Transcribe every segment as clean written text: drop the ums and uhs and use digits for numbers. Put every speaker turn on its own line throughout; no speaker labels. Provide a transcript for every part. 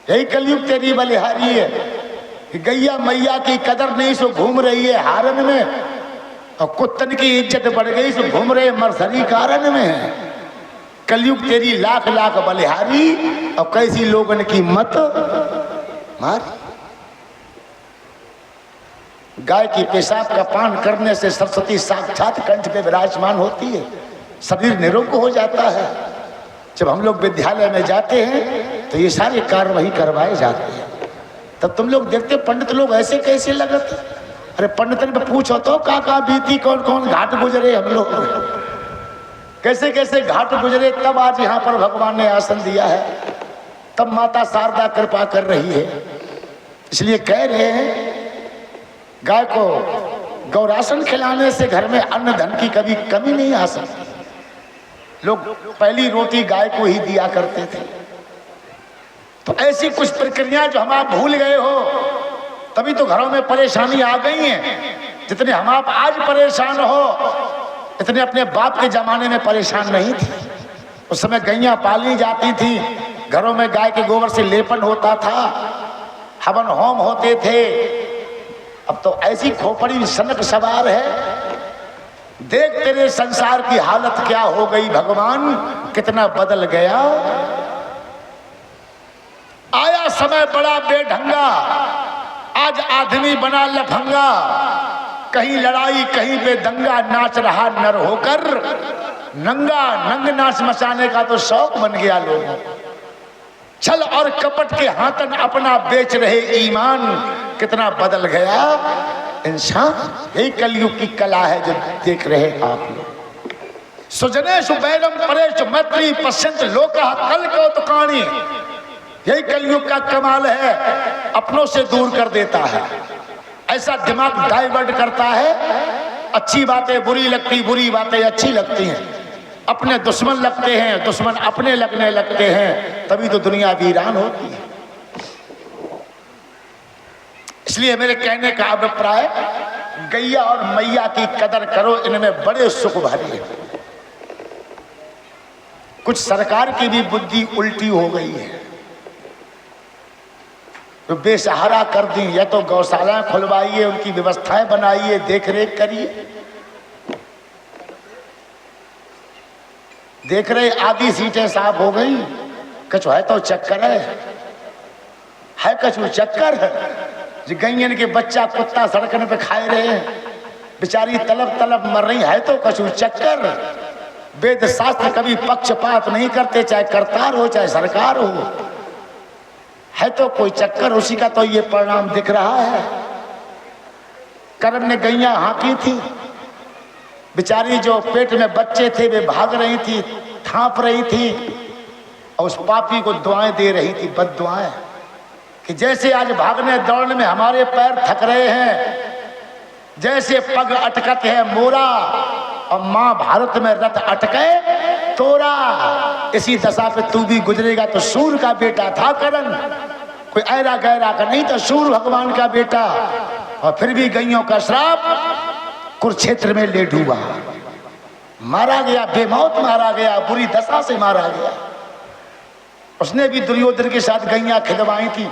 यही कलयुग तेरी बलिहारी है कि गैया मैया की कदर नहीं सो घूम रही है हारन में, और कुत्तन की इज्जत बढ़ गई सो घूम रहे मरसरी कारण में। कलयुग तेरी लाख लाख बलिहारी, और कैसी लोगन की मत मारी। गाय की पेशाब का पान करने से सरस्वती साक्षात कंठ पे विराजमान होती है, शरीर निरोग हो जाता है। जब हम लोग विद्यालय में जाते हैं तो ये सारे कार्य वही करवाए जाते हैं। तब तुम लोग देखते पंडित लोग ऐसे कैसे लगते। अरे पंडितन में पूछो तो का बीती, कौन कौन घाट गुजरे हम लोग, कैसे कैसे घाट गुजरे, तब आज यहाँ पर भगवान ने आसन दिया है, तब माता शारदा कृपा कर रही है। इसलिए कह रहे हैं गाय को गौरासन खिलाने से घर में अन्न धन की कभी कमी नहीं आ सकती। लोग पहली रोटी गाय को ही दिया करते थे। तो ऐसी कुछ प्रक्रिया जो हम आप भूल गए हो, तभी तो घरों में परेशानी आ गई है। जितने हम आप आज परेशान हो, इतने अपने बाप के जमाने में परेशान नहीं थे। उस समय गैया पाली जाती थी, घरों में गाय के गोबर से लेपन होता था, हवन होम होते थे। अब तो ऐसी खोपड़ी सनक सवार है, देख तेरे संसार की हालत क्या हो गई भगवान, कितना बदल गया। आया समय बड़ा बेढंगा, आज आदमी बना लफंगा, कहीं लड़ाई कहीं पे दंगा, नाच रहा नर होकर नंगा। नंग नाच मचाने का तो शौक बन गया लोगों। छल और कपट के हाथन अपना बेच रहे ईमान, कितना बदल गया इंसान। यही कलयुग की कला है जो देख रहे आप लोग। सुजनेषु बैरम परेषु मैत्री पश्यन्त लोकः कल कौतुकानि। यही कलयुग का कमाल है, अपनों से दूर कर देता है। ऐसा दिमाग डाइवर्ट करता है, अच्छी बातें बुरी लगती, बुरी बातें अच्छी लगती हैं। अपने दुश्मन लगते हैं, दुश्मन अपने लगने लगते हैं, तभी तो दुनिया वीरान होती है। इसलिए मेरे कहने का अभिप्राय, गैया और मैया की कदर करो, इनमें बड़े सुख भरे हैं। कुछ सरकार की भी बुद्धि उल्टी हो गई है, तो बेसहारा कर दी। या तो गौशालाएं खुलवाइए, उनकी व्यवस्थाएं बनाइए, देख रेख करिए। देख रहे आधी सीटें साफ हो गई, कछु है तो चक्कर है कछु चक्कर है। गैयन के बच्चा कुत्ता सड़कन पे खाए रहे हैं, बेचारी तलब तलब मर रही है तो कछु चक्कर। वेद शास्त्र कभी पक्षपात नहीं करते, चाहे करतार हो चाहे सरकार हो, है तो कोई चक्कर। उसी का तो ये परिणाम दिख रहा है। कर्म ने गैया हाँकी थी, बेचारी जो पेट में बच्चे थे वे भाग रही थी, थाप रही थी, और उस पापी को दुआएं दे रही थी, बद दुआएं, कि जैसे आज भागने दौड़ने में हमारे पैर थक रहे हैं, जैसे पग अटकत है मोरा, और मां भारत में रथ अटके तोरा, इसी दशा पे तू भी गुजरेगा। तो सूर का बेटा था करण, कोई ऐरा गैरा का नहीं था, सूर भगवान का बेटा। और फिर भी गैयों का श्राप कुरुक्षेत्र में ले डूबा, मारा गया, बेमौत मारा गया, बुरी दशा से मारा गया। उसने भी दुर्योधन के साथ गैया खिलवाई थी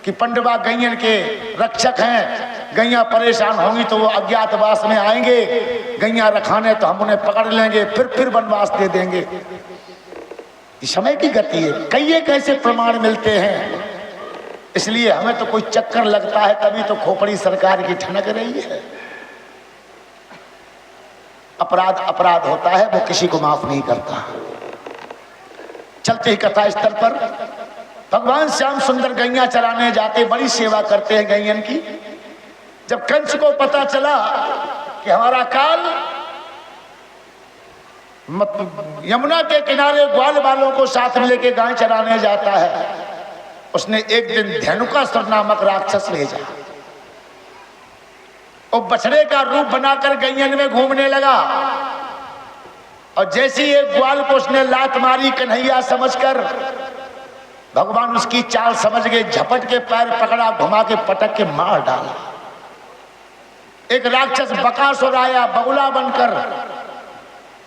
कि पंडवा गैयन के रक्षक हैं, गैया परेशान होंगी तो वो अज्ञातवास में आएंगे, गैया रखाने तो हम उन्हें पकड़ लेंगे, फिर वनवास दे देंगे। ये समय की गति है, कई कैसे प्रमाण मिलते हैं। इसलिए हमें तो कोई चक्कर लगता है, तभी तो खोपड़ी सरकार की ठनक रही है। अपराध अपराध होता है, वो किसी को माफ नहीं करता। चलते ही कथा स्थल पर भगवान श्याम सुंदर गैया चराने जाते, बड़ी सेवा करते हैं गैयन की। जब कंस को पता चला कि हमारा काल यमुना के किनारे ग्वाल वालों को साथ में लेके गाय चराने जाता है, उसने एक दिन धेनुकासुर नामक राक्षस भेजा। वो बछड़े का रूप बनाकर गैयन में घूमने लगा, और जैसी एक ग्वाल को उसने लात मारी कन्हैया समझकर, भगवान उसकी चाल समझ गए, झपट के पैर पकड़ा, घुमा के पटक के मार डाला। एक राक्षस बकासुर आया बगुला बनकर,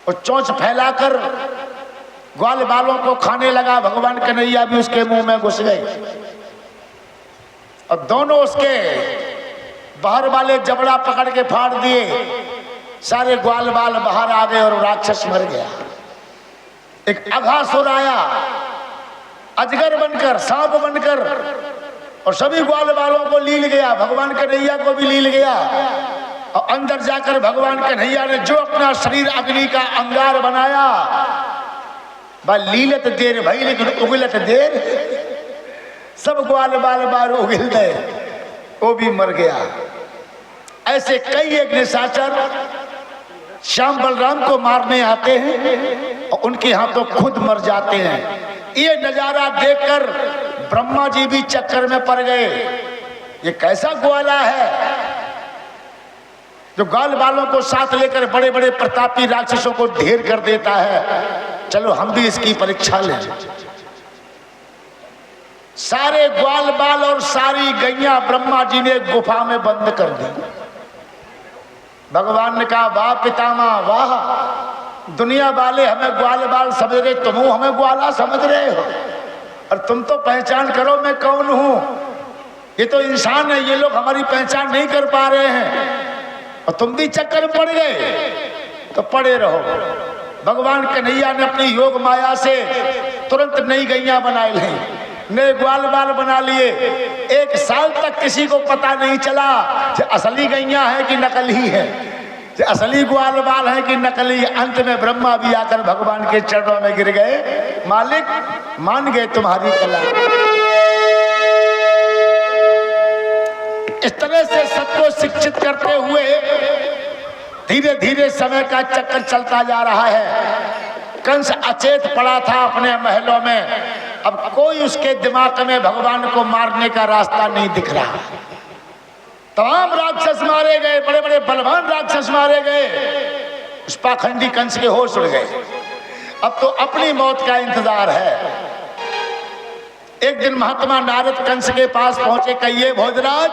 और चोंच फैलाकर ग्वाल बालों को खाने लगा। भगवान कन्हैया भी उसके मुंह में घुस गए और दोनों उसके बाहर वाले जबड़ा पकड़ के फाड़ दिए। सारे ग्वाल बाल बाहर आ गए और राक्षस मर गया। एक अघासुर आया अजगर बनकर, सांप बनकर, और सभी ग्वाल बालों को लील गया। भगवान कन्हैया को भी लील गया और अंदर जाकर भगवान कन्हैया ने जो अपना शरीर अग्नि का अंगार बनाया, वह लीलत देर भाई लेकिन उगलत देर, सब ग्वाल बाल बार उगल गए, वो भी मर गया। ऐसे कई एक निशाचर श्याम बलराम को मारने आते हैं और उनके हाथों खुद मर जाते हैं। ये नजारा देखकर ब्रह्मा जी भी चक्कर में पड़ गए। ये कैसा ग्वाला है जो ग्वाल बालों को साथ लेकर बड़े बड़े प्रतापी राक्षसों को ढेर कर देता है। चलो हम भी इसकी परीक्षा लें। सारे ग्वाल बाल और सारी गैया ब्रह्मा जी ने गुफा में बंद कर दी। भगवान ने कहा, वाह पितामह वाह, दुनिया वाले हमें ग्वाल बाल समझ रहे, तुम हमें ग्वाला समझ रहे हो, और तुम तो पहचान करो मैं कौन हूं। ये तो इंसान है, ये लोग हमारी पहचान नहीं कर पा रहे हैं और तुम भी चक्कर में पड़ गए, तो पड़े रहो। भगवान कन्हैया ने अपनी योग माया से तुरंत नई गैया बनाई ली, नए ग्वाल बाल बना लिए। 1 साल तक किसी को पता नहीं चला कि असली गैया है कि नकली है, कि असली ग्वाल बाल है कि नकली। अंत में ब्रह्मा भी आकर भगवान के चरणों में गिर गए, मालिक मान गए तुम्हारी कला। इस तरह से सबको शिक्षित करते हुए धीरे धीरे समय का चक्कर चलता जा रहा है। कंस अचेत पड़ा था अपने महलों में, अब कोई उसके दिमाग में भगवान को मारने का रास्ता नहीं दिख रहा। तमाम राक्षस मारे गए, बड़े बड़े बलवान राक्षस मारे गए। उस पाखंडी कंस के होश उड़ गए। अब तो अपनी मौत का इंतजार है। एक दिन महात्मा नारद कंस के पास पहुंचे, कहिए भोजराज,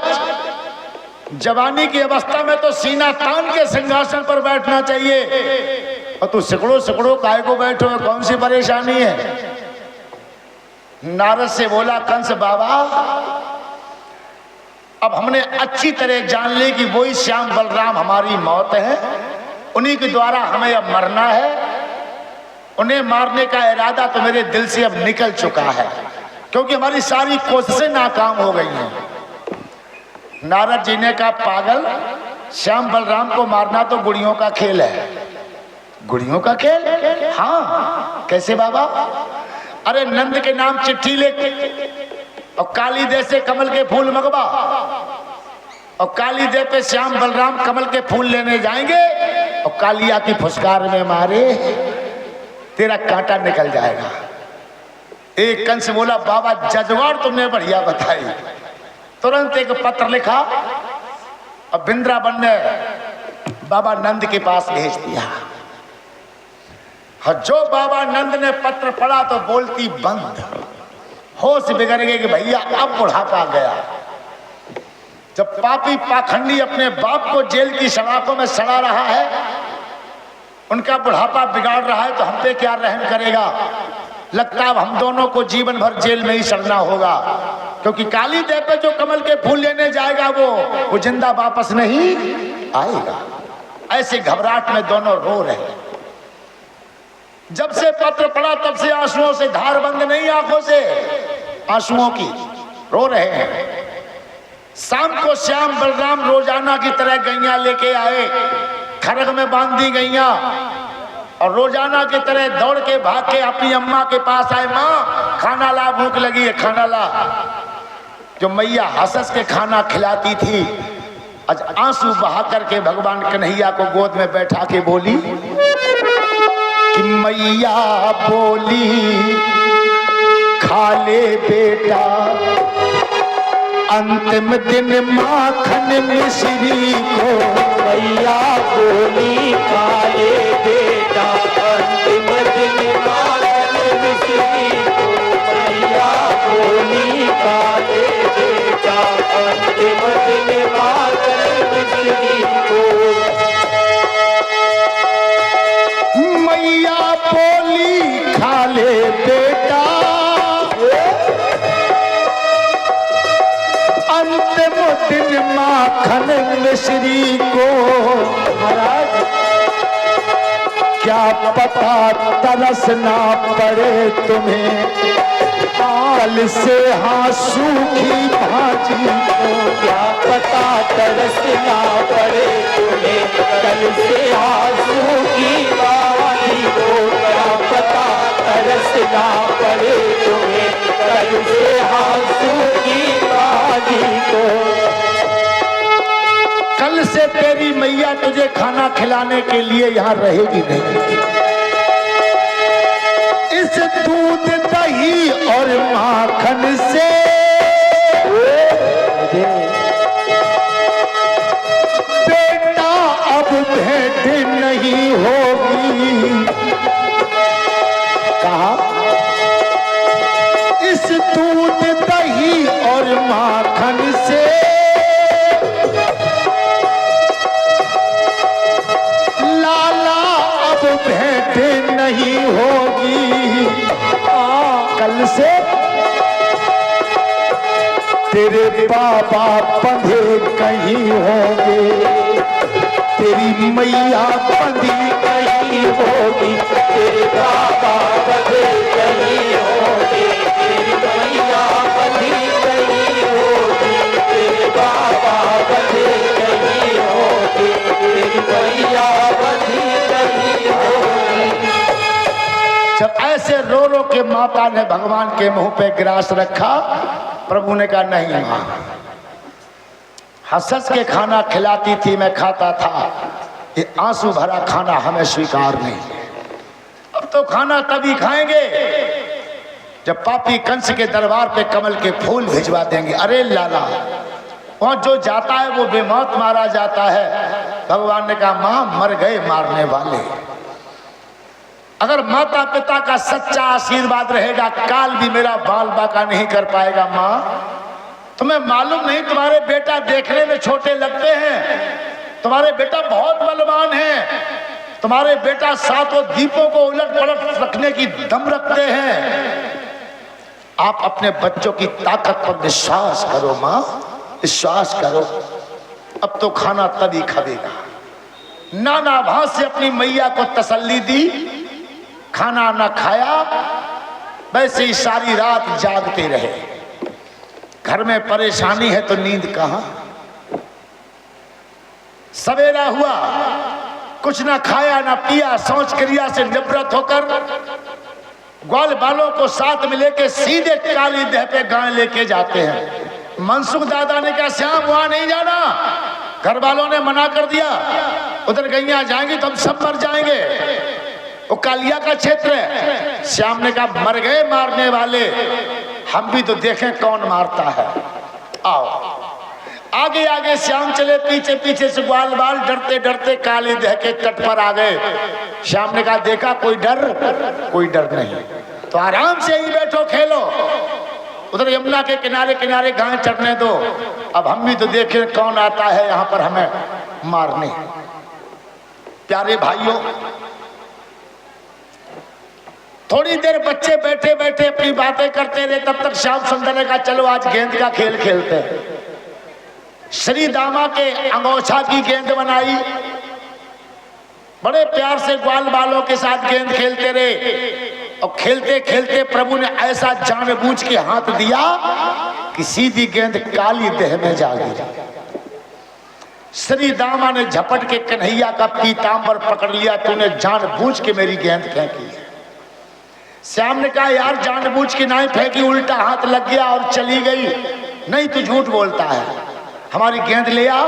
जवानी की अवस्था में तो सीना तान के सिंहासन पर बैठना चाहिए, और तू सिकड़ो सिकड़ो काय को बैठो, कौन सी परेशानी है। नारद से बोला कंस बाबा, अब हमने अच्छी तरह जान ली कि वही श्याम बलराम हमारी मौत है, उन्हीं के द्वारा हमें अब मरना है। उन्हें मारने का इरादा तो मेरे दिल से अब निकल चुका है, क्योंकि हमारी सारी कोशिशें नाकाम हो गई हैं। नारद जी ने कहा, पागल, श्याम बलराम को मारना तो गुड़ियों का खेल है। गुड़ियों का खेल? हाँ। कैसे बाबा? अरे नंद के नाम चिट्ठी लेके और काली दे से कमल के फूल मंगवा, और काली दे पे श्याम बलराम कमल के फूल लेने जाएंगे और कालिया की फुसकार में मारे तेरा कांटा निकल जाएगा। एक कंस बोला, बाबा जजवार तुमने बढ़िया बताई। तुरंत एक पत्र लिखा और वृंदावन ने बाबा नंद के पास भेज दिया। जो बाबा नंद ने पत्र पढ़ा तो बोलती बंद, होश बिगड़ गए कि भैया अब बुढ़ापा गया। जब पापी पाखंडी अपने बाप को जेल की सलाखों में सड़ा रहा है, उनका बुढ़ापा बिगाड़ रहा है, तो हम पे क्या रहम करेगा। लगता है हम दोनों को जीवन भर जेल में ही सड़ना होगा, क्योंकि काली देव पे जो कमल के फूल लेने जाएगा वो जिंदा वापस नहीं आएगा। ऐसे घबराहट में दोनों रो रहे। जब से पत्र पढ़ा तब से आंसुओं से धार बंद नहीं, आंखों से आंसुओं की रो रहे हैं। शाम को श्याम बलराम रोजाना की तरह गैया लेके आए, खरग में बांध दी गैया, और रोजाना की तरह दौड़ के भाग के अपनी अम्मा के पास आए, माँ खाना ला, भूख लगी है, खाना ला। जो मैया हंस के खाना खिलाती थी, आज आंसू बहा करके भगवान कन्हैया को गोद में बैठा के बोली कि मैया बोली खा ले बेटा, अंतिम दिन माखन मिश्री को।
मैया बोली खा ले बेटा, अंतिम दिन माखन मिश्री को। मैया बोली खा ले बेटा, अंतिम दिन माखन मिश्री को।
मैया बोली खा ले अंतिम दिन माखन मिश्री को महाराज क्या पता तरस ना पड़े तुम्हें कल से हाँ सूखी भाजी को।
क्या पता तरस ना पड़े तुम्हें कल से आंसू की बारी को। क्या पता तरस ना पड़े तुम्हें कल से आंसू की बारी को।
कल से तेरी मैया तुझे खाना खिलाने के लिए यहाँ रहेगी नहीं। इस दूध दही और माखन से बेटा अब भेंट नहीं होगी। कहा इस दूध दही और माखन से लाला अब भेंट नहीं होगी। कल से तेरे बाबा बंधे कहीं होंगे, तेरी मैया बंधी कहीं होगी।
तेरे बाबा बंधे कहीं होंगे, तेरी मैया बंधी कहीं होगी। तेरे बाबा बंधे कहीं होंगे, तेरी मैया बंधी कहीं होगी।
जब ऐसे रो रो के माता ने भगवान के मुंह पे ग्रास रखा, प्रभु ने कहा नहीं मां, हंस के खाना खिलाती थी, मैं खाता था, ये आंसू भरा खाना हमें स्वीकार नहीं। अब तो खाना तभी खाएंगे जब पापी कंस के दरबार पे कमल के फूल भिजवा देंगे। अरे लाला, वहां जो जाता है वो बेमौत मारा जाता है। भगवान ने कहा मां, मर गए मारने वाले। अगर माता पिता का सच्चा आशीर्वाद रहेगा, काल भी मेरा बाल बाका नहीं कर पाएगा। मां, तुम्हें मालूम नहीं, तुम्हारे बेटा देखने में छोटे लगते हैं, तुम्हारे बेटा बहुत बलवान हैं, तुम्हारे बेटा सातों दीपों को उलट पलट रखने की दम रखते हैं। आप अपने बच्चों की ताकत पर विश्वास करो मां, विश्वास करो। अब तो खाना तभी खाएगा। नाना भास से अपनी मैया को तसल्ली दी, खाना ना खाया, वैसे ही सारी रात जागते रहे। घर में परेशानी है तो नींद कहां। सवेरा हुआ, कुछ ना खाया ना पिया, सोच क्रिया से निवृत्त होकर ग्वाल बालों को साथ में लेके सीधे काली देह पे गाय लेके जाते हैं। मनसुख दादा ने कहा श्याम वहां नहीं जाना, घर वालों ने मना कर दिया, उधर गैया जाएंगी तो हम सब मर जाएंगे, वो कालिया का क्षेत्र है। श्याम ने कहा मर गए मारने वाले, हम भी तो देखें कौन मारता है। आओ। आगे आगे श्याम चले, पीछे पीछे से ग्वाल बाल डरते डरते काली देह के तट पर आ गए। श्याम ने कहा देखा कोई डर, कोई डर नहीं, तो आराम से ही बैठो खेलो, उधर यमुना के किनारे किनारे गाय चढ़ने दो, अब हम भी तो देखें कौन आता है यहाँ पर हमें मारने। प्यारे भाइयों, थोड़ी देर बच्चे बैठे बैठे अपनी बातें करते रहे, तब तक श्याम सुंदर ने कहा चलो आज गेंद का खेल खेलते हैं। श्री दामा के अंगोछा की गेंद बनाई, बड़े प्यार से ग्वाल बालों के साथ गेंद खेलते रहे, और खेलते खेलते प्रभु ने ऐसा जानबूझ के हाथ दिया कि सीधी गेंद काली देह में जा गिरी। श्री दामा ने झपट के कन्हैया का पीतांबर पकड़ लिया, तूने जानबूझ के मेरी गेंद फेंकी। श्याम ने कहा यार जानबूझ के नहीं फेंकी, उल्टा हाथ लग गया और चली गई। नहीं तू झूठ बोलता है, हमारी गेंद ले आ,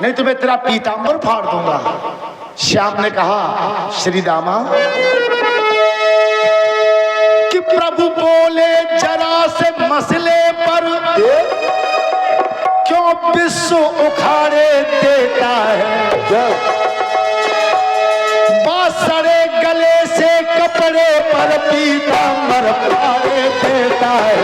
नहीं तो मैं तेरा पीतांबर फाड़ दूंगा। श्याम ने कहा श्री दामा कि प्रभु बोले जरा से मसले पर क्यों विश्व उखाड़े देता है। बासरे गले से कपड़े पर पीतांबर फाड़े देता है।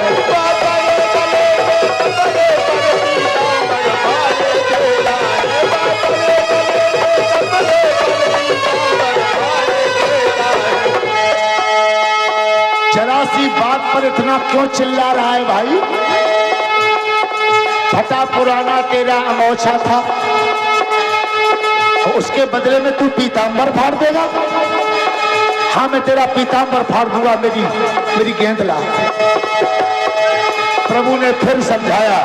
जरा सी बात पर इतना क्यों चिल्ला रहा है भाई? फटा पुराना तेरा अमोछा था, तो उसके बदले में तू पीतांबर फाड़ देगा? हाँ, मैं तेरा पीतांबर फाड़ दूंगा, मेरी गेंद ला। प्रभु ने फिर समझाया,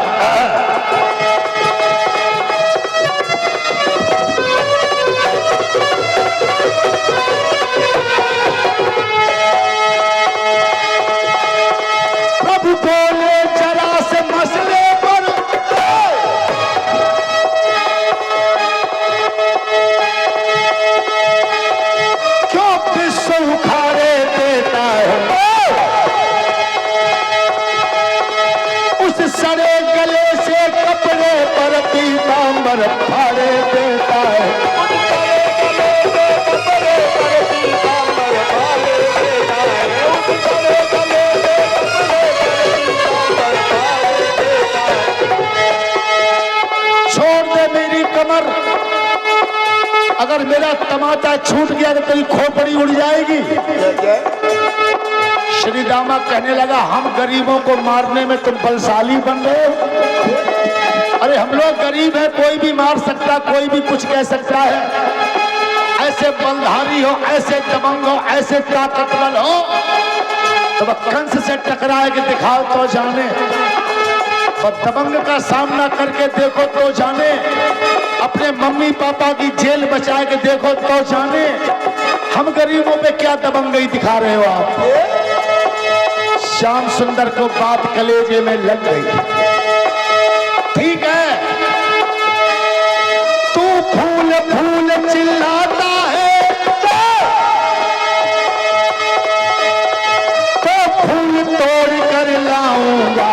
प्रभु बोले जरा से मसले पर क्यों विश्व उखाड़े देता है, उस सड़े गले से कपड़े पर पीतांबर फाड़े देता है। छोड़ दे मेरी कमर, अगर मेरा तमाचा छूट गया तो तेरी खोपड़ी उड़ जाएगी। श्री दामा कहने लगा, हम गरीबों को मारने में तुम बलशाली बन रहे हो? अरे हम लोग गरीब हैं, कोई भी मार सकता, कोई भी कुछ कह सकता है। ऐसे बलधारी हो, ऐसे दबंग हो, ऐसे ताकतवर हो, तो वह कंस से टकराए के दिखाओ तो जाने, और दबंग का सामना करके देखो तो जाने, अपने मम्मी पापा की जेल बचा के देखो तो जाने। हम गरीबों पे क्या दबंगई दिखा रहे हो आप? श्याम सुंदर को बात कलेजे में लग गई। ठीक है, तू फूल फूल चिल्लाता है तो फूल तोड़ कर लाऊंगा,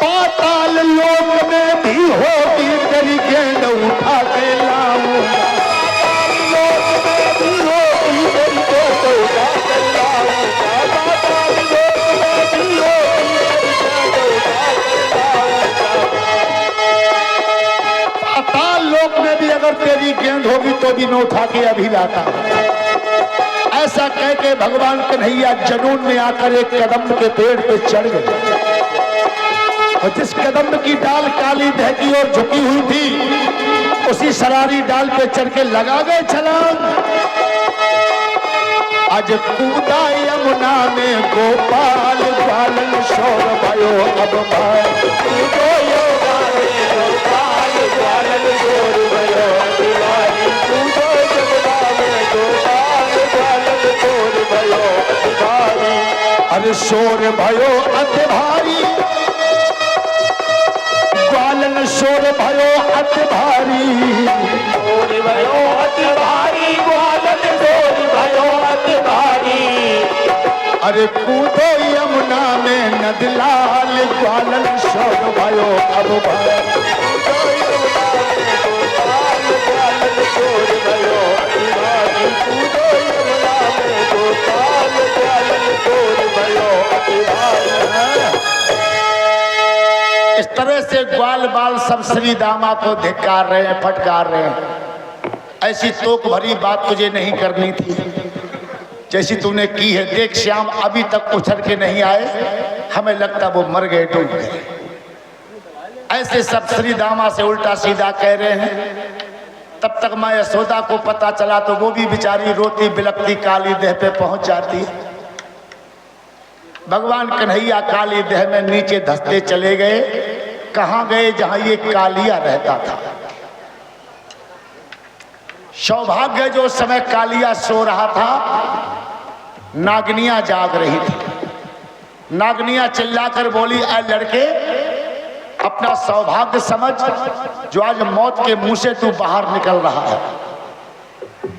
पाताल लोक में भी होगी तेरी गेंद उठा के लाऊंगा, लोक में भी होगी तेरी गेंद उठा के लाऊंगा, पाताल लोक में भी होगी तेरी गेंद उठा के लाऊंगा। पाताल लोक में भी अगर तेरी गेंद होगी तो भी मैं उठा के अभी लाता। ऐसा कह के भगवान कन्हैया जुनून में आकर एक कदम के पेड़ पे चढ़ गए, और जिस कदम की डाल काली दह की ओर झुकी हुई थी, उसी सरारी डाल पे चढ़ के लगा गए छलांग। आज कूदा यमुना में गोपाल, ग्वालन शोर भयो अब भाई, कूदो यमुना में गोपाल, ग्वालन शोर भयो दिवाली, कूदो यमुना में गोपाल, ग्वालन शोर भयो दिवाली। अरे शोर भयो अति भारी, ग्वालन शोर भयो अति भारी, शोर भयो अति भारी, ग्वालन शोर भयो अति भारी। अरे कूदो यमुना में नदलाल, ग्वालन शोर भयो अब भाई, कूदो यमुना में गोपाल, ग्वालन शोर भयो अति भारी, कूदो यमुना में गोपाल, ग्वालन शोर भयो अति भारी। इस तरह से ग्वाल बाल सब श्री दामा को धिक्कार रहे हैं, फटकार रहे हैं। ऐसी तोक भरी बात तुझे नहीं करनी थी जैसी तूने की है। देख श्याम अभी तक उछल के नहीं आए, हमें लगता वो मर गए, डूब गए। ऐसे सब श्री दामा से उल्टा सीधा कह रहे हैं। तब तक माँ यशोदा को पता चला तो वो भी बेचारी रोती बिलखती काली देह पे पहुंच जाती। भगवान कन्हैया काली देह में नीचे धंसते चले गए। कहां गए? जहां ये कालिया रहता था। सौभाग्य जो समय कालिया सो रहा था, नागनिया जाग रही थी। नागनिया चिल्लाकर बोली, ऐ लड़के, अपना सौभाग्य समझ जो आज मौत के मुंह से तू बाहर निकल रहा है।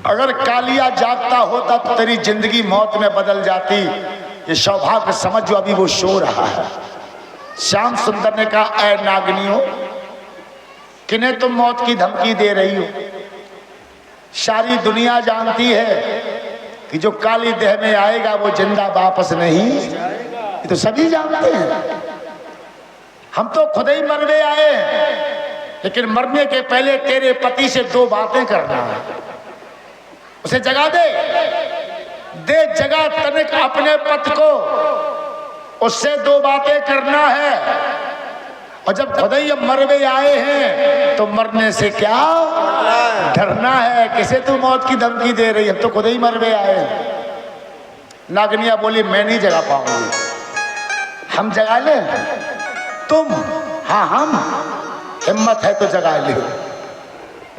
अगर कालिया जागता होता तो तेरी जिंदगी मौत में बदल जाती। ये सौभाग्य समझ जो अभी वो सो रहा है। श्याम सुंदर ने कहा, ऐ नागनियों, किन्हें तुम मौत की धमकी दे रही हो? सारी दुनिया जानती है कि जो काली देह में आएगा वो जिंदा वापस नहीं। ये तो सभी जानते हैं। हम तो खुद ही मरने आए हैं, लेकिन मरने के पहले तेरे पति से दो बातें करना है। उसे जगा दे जगा तनिक अपने पति को। उससे दो बातें करना है। और जब खुदाई अब मरवे आए हैं तो मरने से क्या डरना है? किसे तू मौत की धमकी दे रही है? तो खुदाई मरवे आए हैं। नागनिया बोली मैं नहीं जगा पाऊंगी। हम जगा ले? तुम? हाँ हम। हिम्मत है तो जगा ले।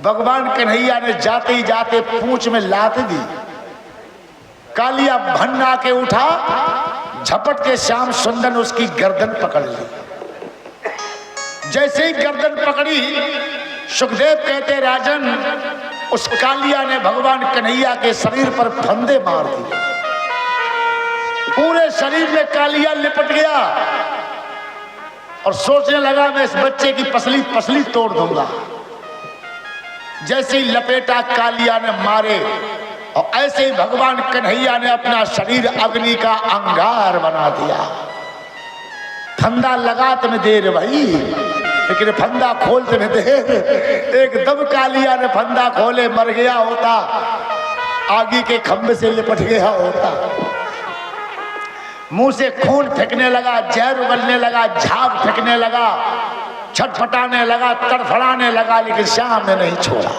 भगवान कन्हैया ने जाते ही जाते पूंछ में लात दी। कालिया भन्ना के उठा, झपट के श्याम सुंदर उसकी गर्दन पकड़ ली। जैसे ही गर्दन पकड़ी, सुखदेव कहते राजन, उस कालिया ने भगवान कन्हैया के शरीर पर फंदे मार दिए। पूरे शरीर में कालिया लिपट गया और सोचने लगा मैं इस बच्चे की पसली पसली तोड़ दूंगा। जैसे ही लपेटा, कालिया ने मारे और ऐसे ही भगवान कन्हैया ने अपना शरीर अग्नि का अंगार बना दिया। फंदा लगा तुम्हें देर भाई, लेकिन फंदा खोल तुम्हें देर। एकदम कालिया ने फंदा खोले, मर गया होता, आगे के खंभे से लिपट गया होता। मुंह से खून फेंकने लगा, जहर उगलने लगा, झाग फेंकने लगा, छटपटाने लगा, तड़फड़ाने लगा, लेकिन श्याम ने नहीं छोड़ा।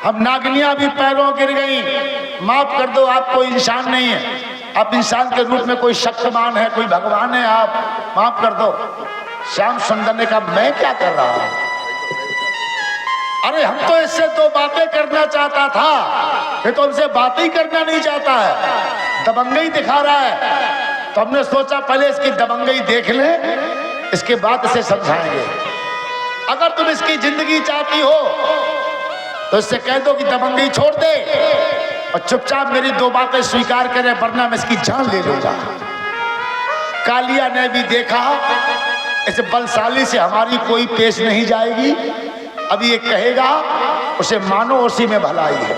अब नागनियां भी पैरों गिर गई। माफ कर दो, आप कोई इंसान नहीं है, आप इंसान के रूप में कोई शक्तिमान है, कोई भगवान है, आप माफ कर दो। श्याम सुंदर ने कहा मैं क्या कर रहा हूं? अरे हम तो इससे दो बातें करना चाहता था, ये तो हमसे बातें ही करना नहीं चाहता है, दबंगई दिखा रहा है। तो हमने सोचा पहले इसकी दबंगई देख ले, इसके बाद इसे समझाएंगे। अगर तुम इसकी जिंदगी चाहती हो तो इससे कह दो कि दबंगई छोड़ दे और चुपचाप मेरी दो बातें स्वीकार करे, वरना मैं इसकी जान ले लूंगा। कालिया ने भी देखा इस बलशाली से हमारी कोई पेश नहीं जाएगी, अभी ये कहेगा उसे मानो, उसी में भलाई है।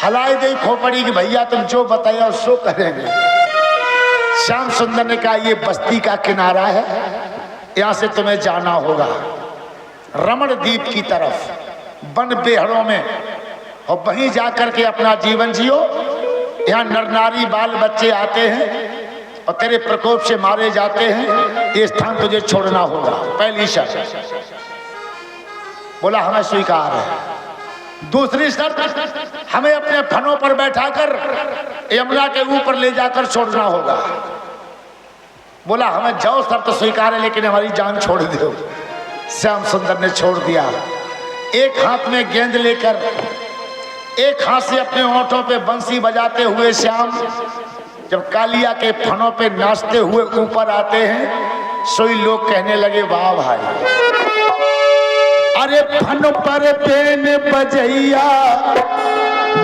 हलाई दे खोपड़ी कि भैया तुम जो बताया सो करेंगे। श्याम सुंदर ने कहा ये बस्ती का किनारा है, यहां से तुम्हें जाना होगा रमण द्वीप की तरफ, वन बेहड़ों में, और वहीं जाकर के अपना जीवन जियो। यहाँ नर नारी बाल बच्चे आते हैं और तेरे प्रकोप से मारे जाते हैं, ये स्थान तुझे छोड़ना होगा। पहली शर्त। बोला हमें स्वीकार है। दूसरी शर्त, हमें अपने फनों पर बैठाकर यमुना के ऊपर ले जाकर छोड़ना होगा। बोला हमें जाओ शर्त तो स्वीकार है, लेकिन हमारी जान छोड़ दो। श्याम सुंदर ने छोड़ दिया। एक हाथ में गेंद लेकर, एक हाथ से अपने होठों पे बंसी बजाते हुए श्याम जब कालिया के फनों पे नाचते हुए ऊपर आते हैं, सोई लोग कहने लगे वाह भाई, अरे फन पर पेन बजैया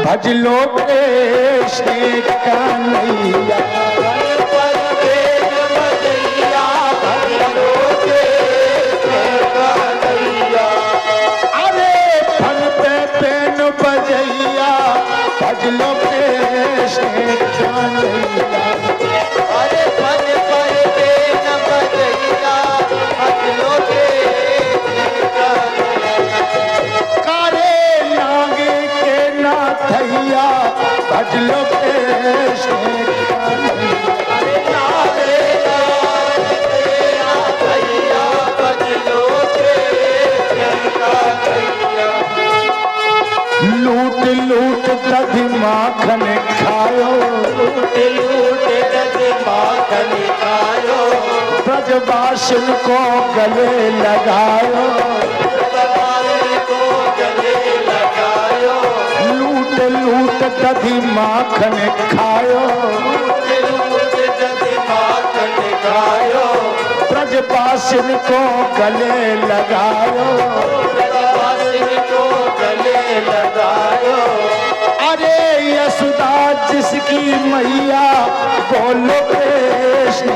भजलो कृष्ण कन्हैया। बजैया भजलो कृष्ण कन्हैया।
अरे फन पर पेन बजैया भजलो कृष्ण कन्हैया।
कारे नागे के नाथैया भजलो कृष्ण कन्हैया।
अरे नागे के नाथैया भजलो कृष्ण कन्हैया।
लूट लूट दधि माखन खायो,
लूट लूट दधि माखन खायो,
ब्रजवासिन को गले लगायो,
ब्रजवासिन को गले लगायो।
लूट लूट दधि माखन खायो,
लूट लूट दधि माखन खायो,
ब्रजवासिन को गले लगायो,
ब्रजवासिन को गले लगायो।
अरे यशोदा जिसकी मैया बोलो कृष्ण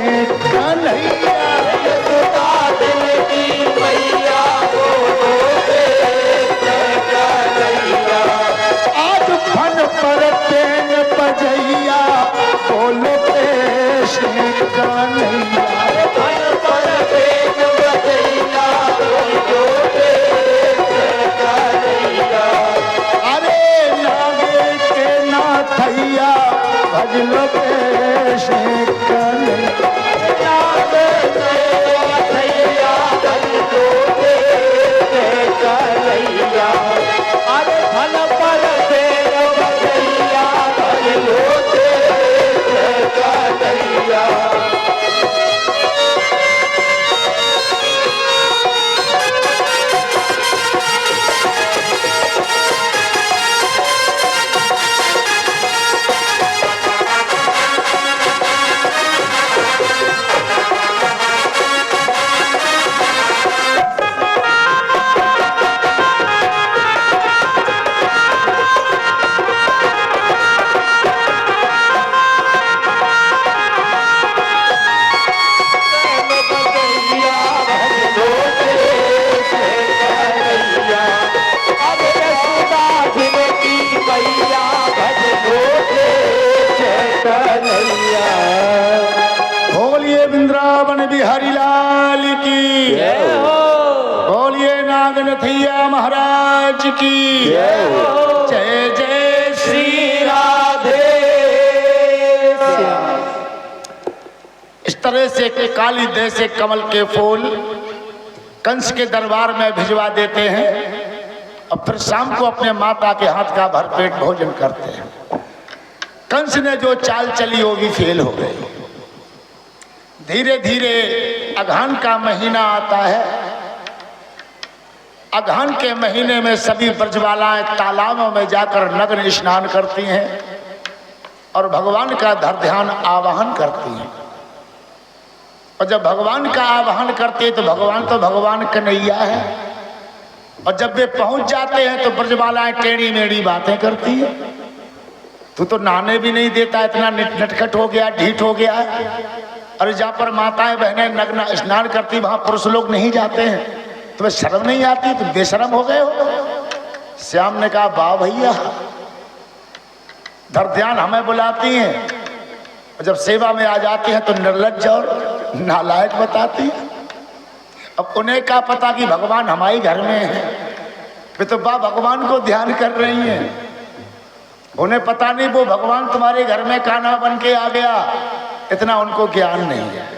कन्हैया।
यशोदा जिसकी मैया बोलो कृष्ण कन्हैया।
आज फन पर पेन बजैया बोलो कृष्ण कन्हैया।
फन पर पेन बजैया बोलो कृष्ण कन्हैया।
अरे नागे के नाथैया भजलो कृष्ण कन्हैया। वृंदावन बिहारी लाल की
जय हो।
बोलिए नागनथिया महाराज की
जय हो।
जय जय श्री राधे। इस तरह से कालीदे से कमल के फूल कंस के दरबार में भिजवा देते हैं और फिर शाम को अपने माता के हाथ का भरपेट भोजन करते हैं। कंस ने जो चाल चली वो भी फेल हो गई। धीरे धीरे अगहन का महीना आता है। अगहन के महीने में सभी ब्रजबालाएं तालाबों में जाकर नग्न स्नान करती हैं और भगवान का ध्यान आवाहन करती हैं। और जब भगवान का आवाहन करते हैं तो भगवान कन्हैया है। और जब वे पहुंच जाते हैं तो ब्रजबालाएं टेढ़ी मेढ़ी बातें करती है। तू तो नहाने भी नहीं देता, इतना नटखट हो गया, ढीठ हो गया है। और जहाँ पर माताएं बहनें नग्न स्नान करती वहां पुरुष लोग नहीं जाते हैं, तुम्हें शर्म नहीं आती? तुम बेशरम हो गए हो। श्याम ने कहा वाह भैया, ध्यान हमें बुलाती हैं, जब सेवा में आ जाती है तो निर्लज्ज और नालायक बताती है। अब उन्हें क्या पता कि भगवान हमारे घर में है, वे तो भगवान को ध्यान कर रही हैं। उन्हें पता नहीं वो भगवान तुम्हारे घर में कान्हा बन के आ गया, इतना उनको ज्ञान नहीं है।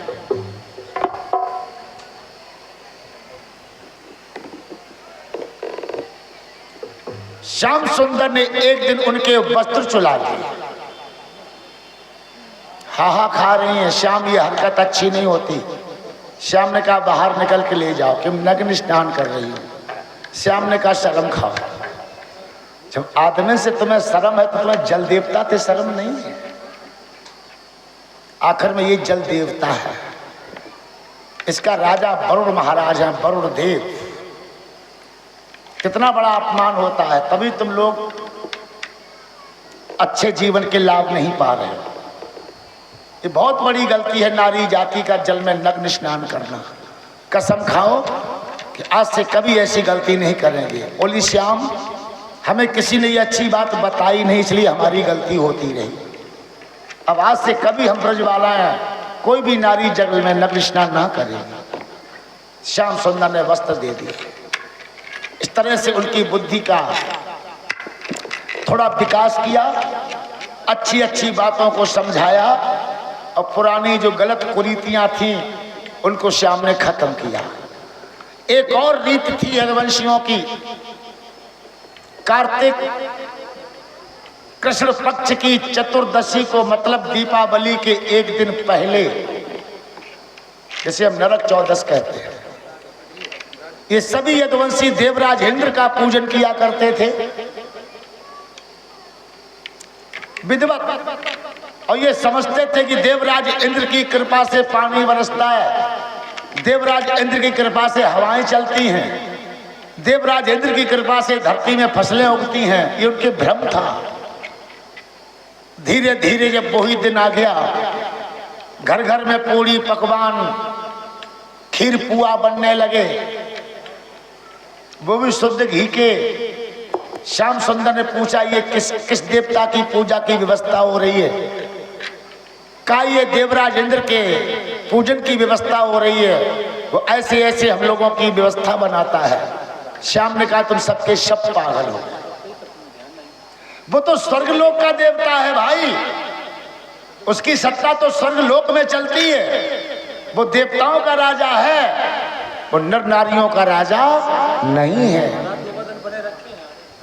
श्याम सुंदर ने एक दिन उनके वस्त्र चुरा लिए। हा खा रही हैं, श्याम ये हरकत अच्छी नहीं होती। श्याम ने कहा बाहर निकल के ले जाओ कि नग्न स्नान कर रही हो। श्याम ने कहा शर्म खाओ। जब आदमी से तुम्हें शर्म है तो तुम्हें जल देवता से शर्म नहीं है। आखिर में ये जल देवता है, इसका राजा वरुण महाराज है, वरुण देव। कितना बड़ा अपमान होता है, तभी तुम लोग अच्छे जीवन के लाभ नहीं पा रहे हो। ये बहुत बड़ी गलती है नारी जाति का जल में नग्न स्नान करना। कसम खाओ कि आज से कभी ऐसी गलती नहीं करेंगे। बोली श्याम, हमें किसी ने ये अच्छी बात बताई नहीं, इसलिए हमारी गलती होती रही। अब आज से कभी हम ब्रजवाला हैं, कोई भी नारी जल में नग्न स्नान ना करेगी। श्याम सुंदर ने वस्त्र दे दिए। इस तरह से उनकी बुद्धि का थोड़ा विकास किया, अच्छी अच्छी बातों को समझाया और पुरानी जो गलत कुरीतियां थीं उनको श्याम ने खत्म किया। एक और रीत थी रघुवंशियों की। कार्तिक कृष्ण पक्ष की चतुर्दशी को, मतलब दीपावली के एक दिन पहले, जिसे हम नरक चौदस कहते हैं, ये सभी यदुवंशी देवराज इंद्र का पूजन किया करते थे। विधिवत, और ये समझते थे कि देवराज इंद्र की कृपा से पानी बरसता है, देवराज इंद्र की कृपा से हवाएं चलती हैं, देवराज इंद्र की कृपा से धरती में फसलें उगती हैं। ये उनके भ्रम था। धीरे धीरे जब वही दिन आ गया, घर घर में पूड़ी पकवान खीर पुआ बनने लगे, वो भी शुद्ध घी के। श्याम सुंदर ने पूछा ये किस देवता की पूजा की व्यवस्था हो रही है? कहा ये देवराज इंद्र के पूजन की व्यवस्था हो रही है, वो ऐसे ऐसे हम लोगों की व्यवस्था बनाता है। श्याम ने कहा तुम सबके सब पागल हो, वो तो स्वर्गलोक का देवता है भाई, उसकी सत्ता तो स्वर्गलोक में चलती है। वो देवताओं का राजा है, वो नर नारियों का राजा नहीं है।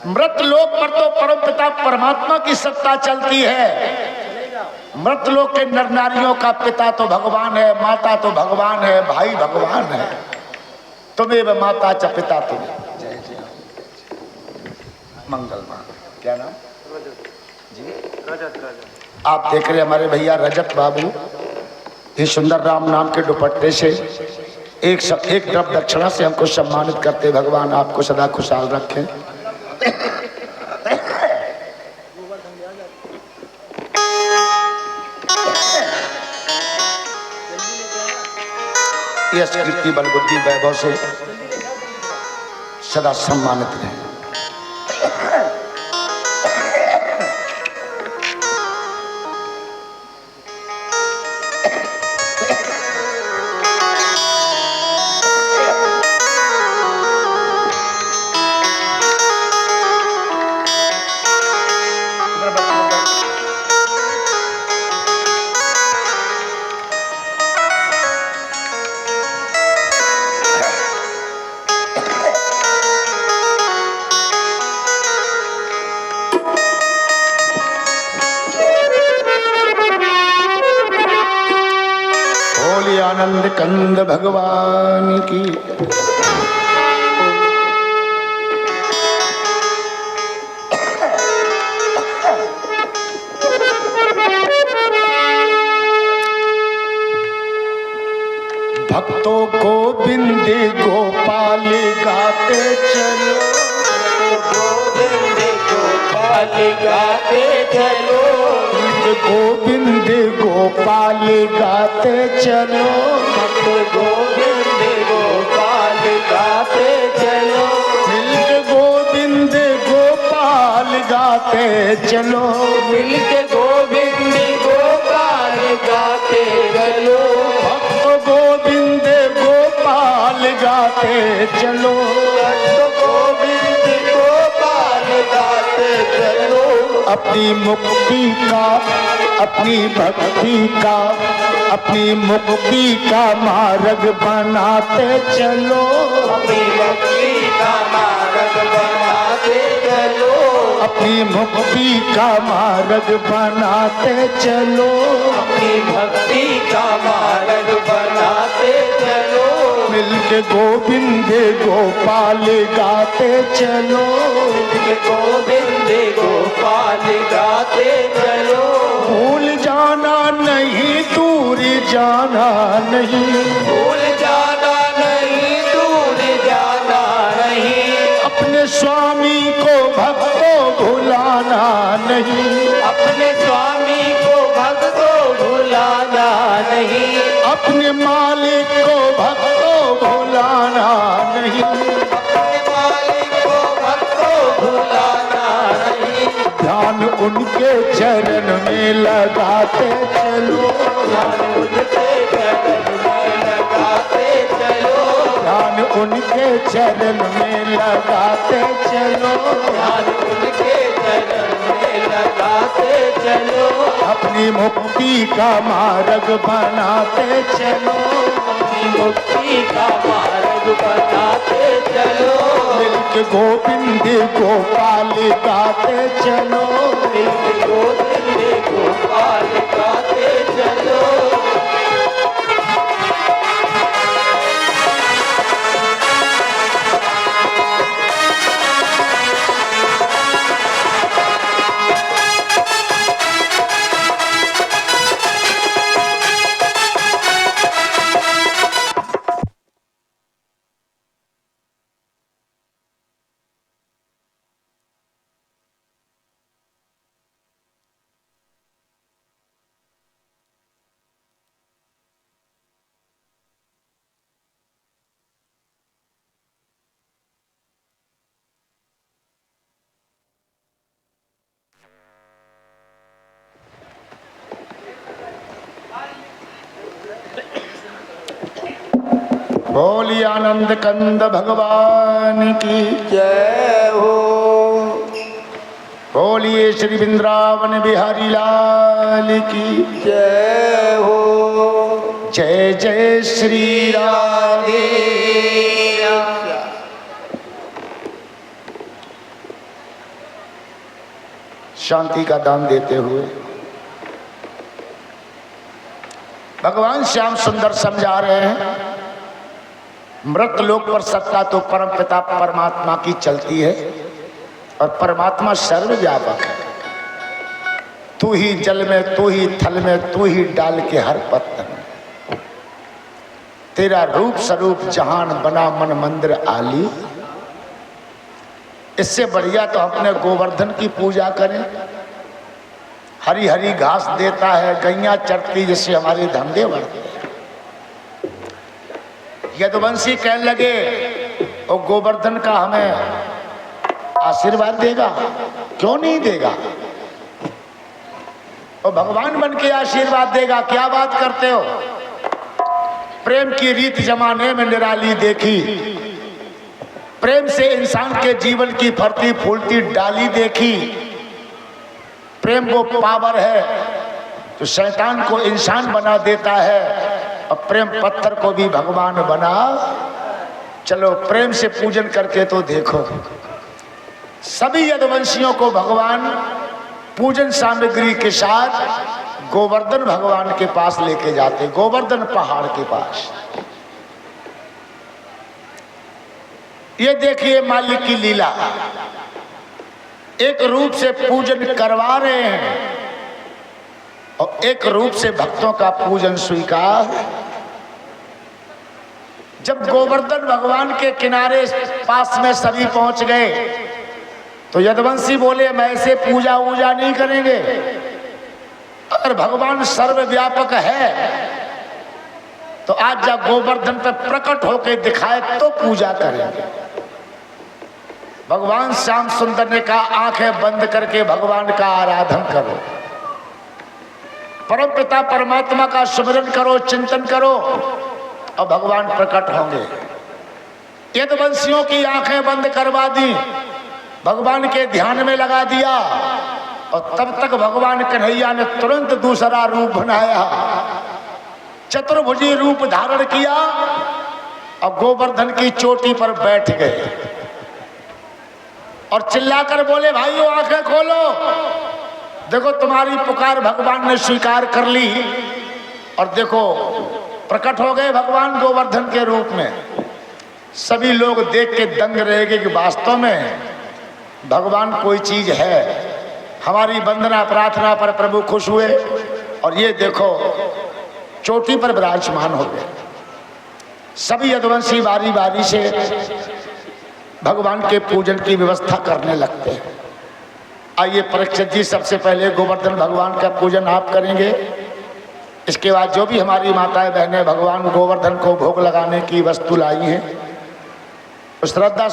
मृत लोक पर तो परमपिता परमात्मा की सत्ता चलती है। मृत लोक के नर नारियों का पिता तो भगवान है, माता तो भगवान है, भाई भगवान है। तुम्हें माता च पिता तुम। जय जय मंगल मान। क्या नाम जी? रजत। आप देख रहे हमारे भैया रजत बाबू, ये सुंदर राम नाम के दुपट्टे से एक द्रव्य दक्षिणा से हमको सम्मानित करते। भगवान आपको सदा खुशहाल रखें। यश कीर्ति बल बुद्धि वैभव से सदा सम्मानित रहे। बोली आनंद कंद भगवान की। भक्तों को गोविंद गोपाल गाते चलो,
गोविंद गोपाल गाते चलो,
गोविंद गोपाल गाते चलो,
गोविंद गोपाल गाते चलो,
मिलके गोविंद गोपाल गाते चलो,
मिलके गोविंद गोपाल गाते चलो,
भक्त गोविंद गोपाल गाते चलो,
गोविंद गोपाल गाते चलो,
अपनी मुक्ति का, अपनी भक्ति का, अपनी मुक्ति का मार्ग बनाते चलो,
अपनी भक्ति का मार्ग बनाते चलो,
अपनी मुक्ति का मार्ग बनाते चलो,
अपनी भक्ति का मार्ग बनाते चलो,
मिलके गोविंद गोपाल गाते चलो,
गोविंद गोपाल गाते चलो,
भूल जाना नहीं, दूर जाना नहीं,
भूल जाना नहीं, दूर जाना नहीं,
अपने स्वामी को भक्तों भुलाना नहीं,
अपने स्वामी को भक्तों भुलाना नहीं,
अपने मालिक को भक्तों भुलाना नहीं,
अपने मालिक को भक्तों भुलाना नहीं,
ध्यान उनके चरण में लगाते चलो,
ध्यान उनके चरण में लगाते चलो,
ध्यान उनके चरण में लगाते चलो,
ध्यान उनके चरण में लगाते चलो,
अपनी मुक्ति का मार्ग बनाते चलो,
अपनी मुक्ति का मार्ग बनाते चलो,
मिलके गोविंद गोपाल गाते चलो,
मिलके गोविंद गोपाल गाते चलो,
बोली आनंद कंद भगवान की।
जय हो।
बोलिए श्री वृंदावन बिहारी लाल की।
जय हो।
जय जय श्री राधे। शांति का दान देते हुए भगवान श्याम सुंदर समझा रहे हैं, मृत लोक पर सत्ता तो परम पिता परमात्मा की चलती है और परमात्मा सर्वव्यापक है। तू ही जल में, तू ही थल में, तू ही डाल के हर पत्थर में। तेरा रूप स्वरूप जहान बना मन मंदिर आली। इससे बढ़िया तो अपने गोवर्धन की पूजा करें। हरी हरी घास देता है, गैया चरती, जिससे हमारे धंधे बढ़ते हैं। यदुवंशी कहने लगे और गोवर्धन का हमें आशीर्वाद देगा, क्यों नहीं देगा? और भगवान बन के आशीर्वाद देगा। क्या बात करते हो? प्रेम की रीत जमाने में निराली देखी, प्रेम से इंसान के जीवन की फरती फूलती डाली देखी। प्रेम वो पावर है जो शैतान को इंसान बना देता है और प्रेम पत्थर को भी भगवान बना। चलो प्रेम से पूजन करके तो देखो। सभी यदुवंशियों को भगवान पूजन सामग्री के साथ गोवर्धन भगवान के पास लेके जाते, गोवर्धन पहाड़ के पास। ये देखिए मालिक की लीला, एक रूप से पूजन करवा रहे हैं और एक रूप से भक्तों का पूजन स्वीकार। जब गोवर्धन भगवान के किनारे पास में सभी पहुंच गए तो यदुवंशी बोले, हम ऐसे पूजा वूजा नहीं करेंगे, अगर भगवान सर्वव्यापक है तो आज जब गोवर्धन पर प्रकट होकर दिखाए तो पूजा करेंगे। भगवान श्याम सुंदर ने कहा, आंखें बंद करके भगवान का आराधन करो, परम पिता परमात्मा का सुमिरन करो, चिंतन करो और भगवान प्रकट होंगे। यदुवंशियों की आंखें बंद करवा दी, भगवान के ध्यान में लगा दिया और तब तक भगवान कन्हैया ने तुरंत दूसरा रूप बनाया, चतुर्भुजी रूप धारण किया और गोवर्धन की चोटी पर बैठ गए और चिल्लाकर बोले, भाइयों आंखें खोलो, देखो तुम्हारी पुकार भगवान ने स्वीकार कर ली और देखो प्रकट हो गए भगवान गोवर्धन के रूप में। सभी लोग देख के दंग रह गए कि वास्तव में भगवान कोई चीज है। हमारी वंदना प्रार्थना पर प्रभु खुश हुए और ये देखो चोटी पर विराजमान हो गए। सभी यदुवंशी बारी बारी से भगवान के पूजन की व्यवस्था करने लगते हैं। आइए परीक्षित जी, सबसे पहले गोवर्धन भगवान का पूजन आप करेंगे, इसके बाद जो भी हमारी माताएं बहनें भगवान गोवर्धन को भोग लगाने की वस्तु लाई हैं, श्रद्धा